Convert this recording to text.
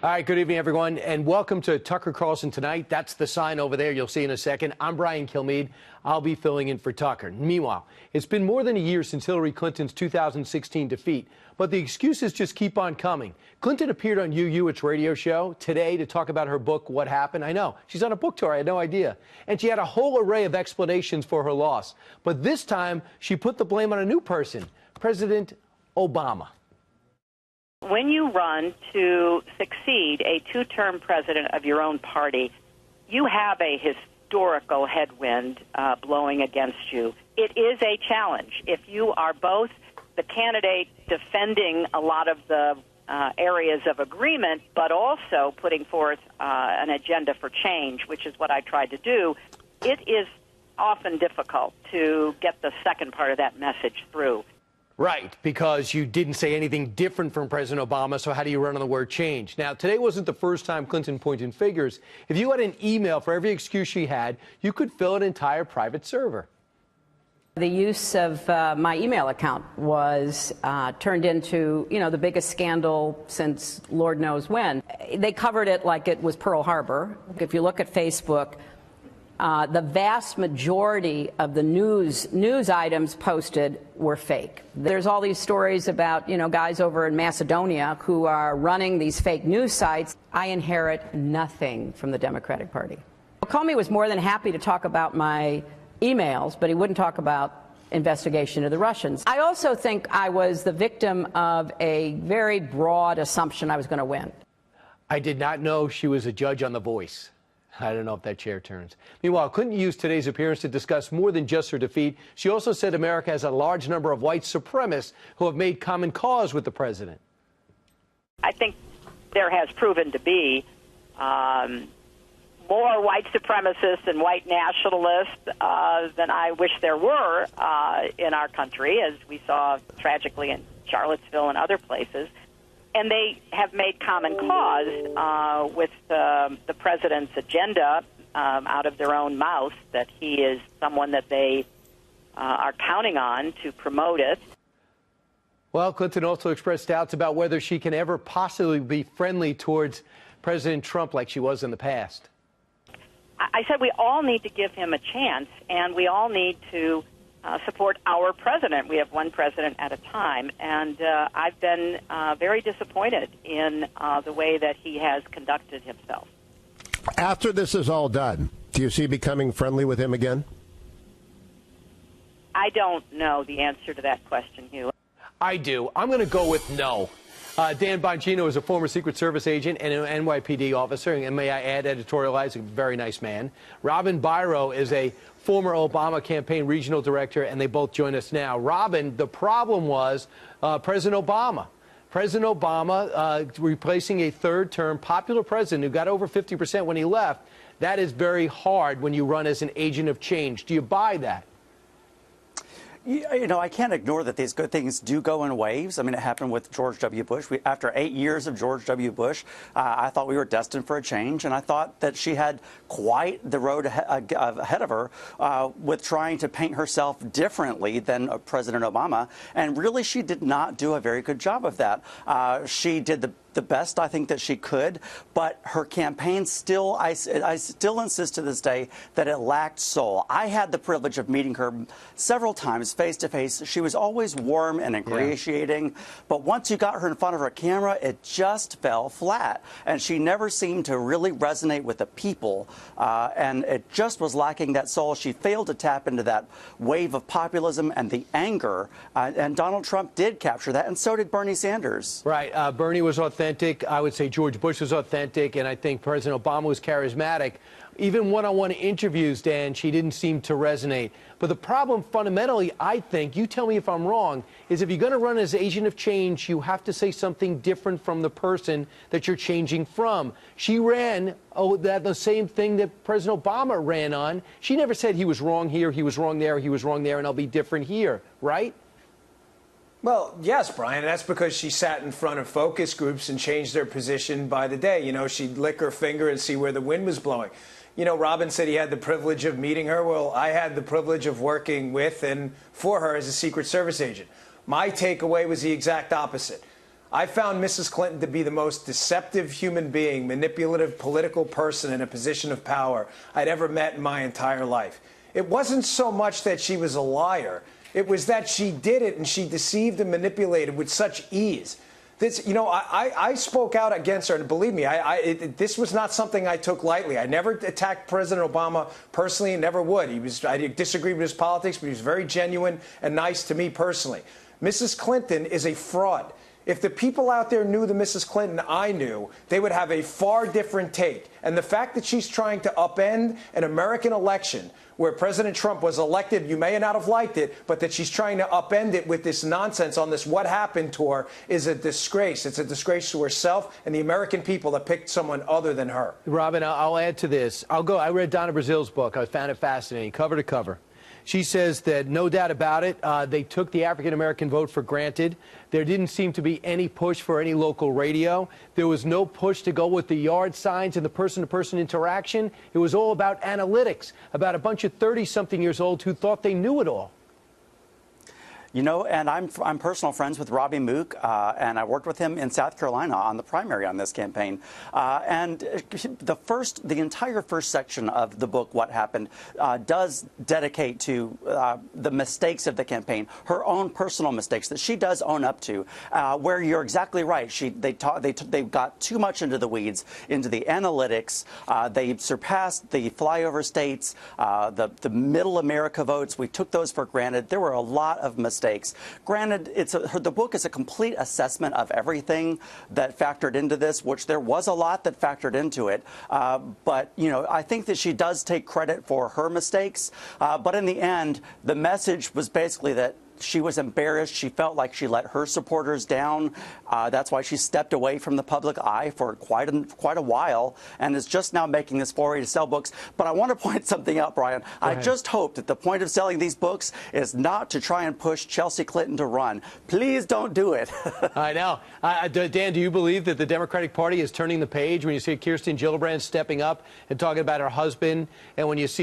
All right, good evening, everyone, and welcome to Tucker Carlson Tonight. That's the sign over there. You'll see in a second. I'm Brian Kilmeade. I'll be filling in for Tucker. Meanwhile, it's been more than a year since Hillary Clinton's 2016 defeat, but the excuses just keep on coming. Clinton appeared on its radio show today to talk about her book, What Happened. I know. She's on a book tour. I had no idea. And she had a whole array of explanations for her loss. But this time, she put the blame on a new person, President Obama. When you run to succeed a two-term president of your own party, you have a historical headwind blowing against you. It is a challenge. If you are both the candidate defending a lot of the areas of agreement, but also putting forth an agenda for change, which is what I tried to do, it is often difficult to get the second part of that message through. Right, because you didn't say anything different from President Obama, so how do you run on the word change? Now, today wasn't the first time Clinton pointed fingers. If you had an email for every excuse she had, you could fill an entire private server. The use of my email account was turned into, the biggest scandal since Lord knows when. They covered it like it was Pearl Harbor. If you look at Facebook, the vast majority of the news items posted were fake. There's all these stories about, guys over in Macedonia who are running these fake news sites. I inherit nothing from the Democratic Party. Comey was more than happy to talk about my emails, but he wouldn't talk about investigation of the Russians. I also think I was the victim of a very broad assumption I was going to win. I did not know she was a judge on The Voice. I don't know if that chair turns. Meanwhile, Clinton used today's appearance to discuss more than just her defeat. She also said America has a large number of white supremacists who have made common cause with the president. I think there has proven to be more white supremacists and white nationalists than I wish there were in our country, as we saw tragically in Charlottesville and other places. And they have made common cause with the president's agenda out of their own mouth, that he is someone that they are counting on to promote it. Well, Clinton also expressed doubts about whether she can ever possibly be friendly towards President Trump like she was in the past. I said we all need to give him a chance, and we all need to support our president. We have one president at a time, and I've been very disappointed in the way that he has conducted himself. After this is all done, do you see becoming friendly with him again? I don't know the answer to that question, Hugh. I do. I'm going to go with no. Dan Bongino is a former Secret Service agent and an NYPD officer, and may I add, editorialized, a very nice man. Robin Biro is a former Obama campaign regional director, and they both join us now. Robin, the problem was President Obama. President Obama replacing a third-term popular president who got over 50% when he left. That is very hard when you run as an agent of change. Do you buy that? I can't ignore that these good things do go in waves. I mean, it happened with George W. Bush. After 8 years of George W. Bush, I thought we were destined for a change, and I thought that she had quite the road ahead of her with trying to paint herself differently than President Obama, and really she did not do a very good job of that. She did the best I think that she could, but her campaign still, I still insist to this day that it lacked soul. I had the privilege of meeting her several times face to face. She was always warm and ingratiating, but once you got her in front of her camera, it just fell flat, and she never seemed to really resonate with the people, and it just was lacking that soul. She failed to tap into that wave of populism and the anger, and Donald Trump did capture that, and so did Bernie Sanders. Right. Bernie was authentic. I would say George Bush was authentic, and I think President Obama was charismatic. Even one-on-one interviews, Dan, she didn't seem to resonate. But the problem fundamentally, I think, you tell me if I'm wrong, is if you're going to run as agent of change, you have to say something different from the person that you're changing from. She ran the same thing that President Obama ran on. She never said he was wrong here, he was wrong there, he was wrong there, and I'll be different here, right? Well, yes, Brian. That's because she sat in front of focus groups and changed their position by the day. She'd lick her finger and see where the wind was blowing. Robin said he had the privilege of meeting her. Well, I had the privilege of working with and for her as a Secret Service agent. My takeaway was the exact opposite. I found Mrs. Clinton to be the most deceptive human being, manipulative political person in a position of power I'd ever met in my entire life. It wasn't so much that she was a liar. It was that she did it and she deceived and manipulated with such ease. This, you know, I spoke out against her, and believe me, this was not something I took lightly. I never attacked President Obama personally, and never would. I disagreed with his politics, but he was very genuine and nice to me personally. Mrs. Clinton is a fraud. If the people out there knew the Mrs. Clinton I knew, they would have a far different take. And the fact that she's trying to upend an American election where President Trump was elected, you may not have liked it, but that she's trying to upend it with this nonsense on this What Happened tour is a disgrace. It's a disgrace to herself and the American people that picked someone other than her. Robin, I'll add to this. I read Donna Brazil's book. I found it fascinating, cover to cover. She says that, no doubt about it, they took the African-American vote for granted. There didn't seem to be any push for any local radio. There was no push to go with the yard signs and the person-to-person interaction. It was all about analytics, about a bunch of 30-something years old who thought they knew it all. You know, and I'm personal friends with Robbie Mook, and I worked with him in South Carolina on the primary on this campaign. And the entire first section of the book, What Happened, does dedicate to the mistakes of the campaign, her own personal mistakes that she does own up to. Where you're exactly right, they got too much into the weeds, into the analytics. They surpassed the flyover states, the Middle America votes. We took those for granted. There were a lot of mistakes. Granted, the book is a complete assessment of everything that factored into this, which there was a lot that factored into it. But, you know, I think that she does take credit for her mistakes. But in the end, the message was basically that she was embarrassed. She felt like she let her supporters down. That's why she stepped away from the public eye for quite a while and is just now making this foray to sell books. But I want to point something out, Brian. I just hope that the point of selling these books is not to try and push Chelsea Clinton to run. Please don't do it. I know. Dan, do you believe that the Democratic Party is turning the page when you see Kirsten Gillibrand stepping up and talking about her husband, and when you see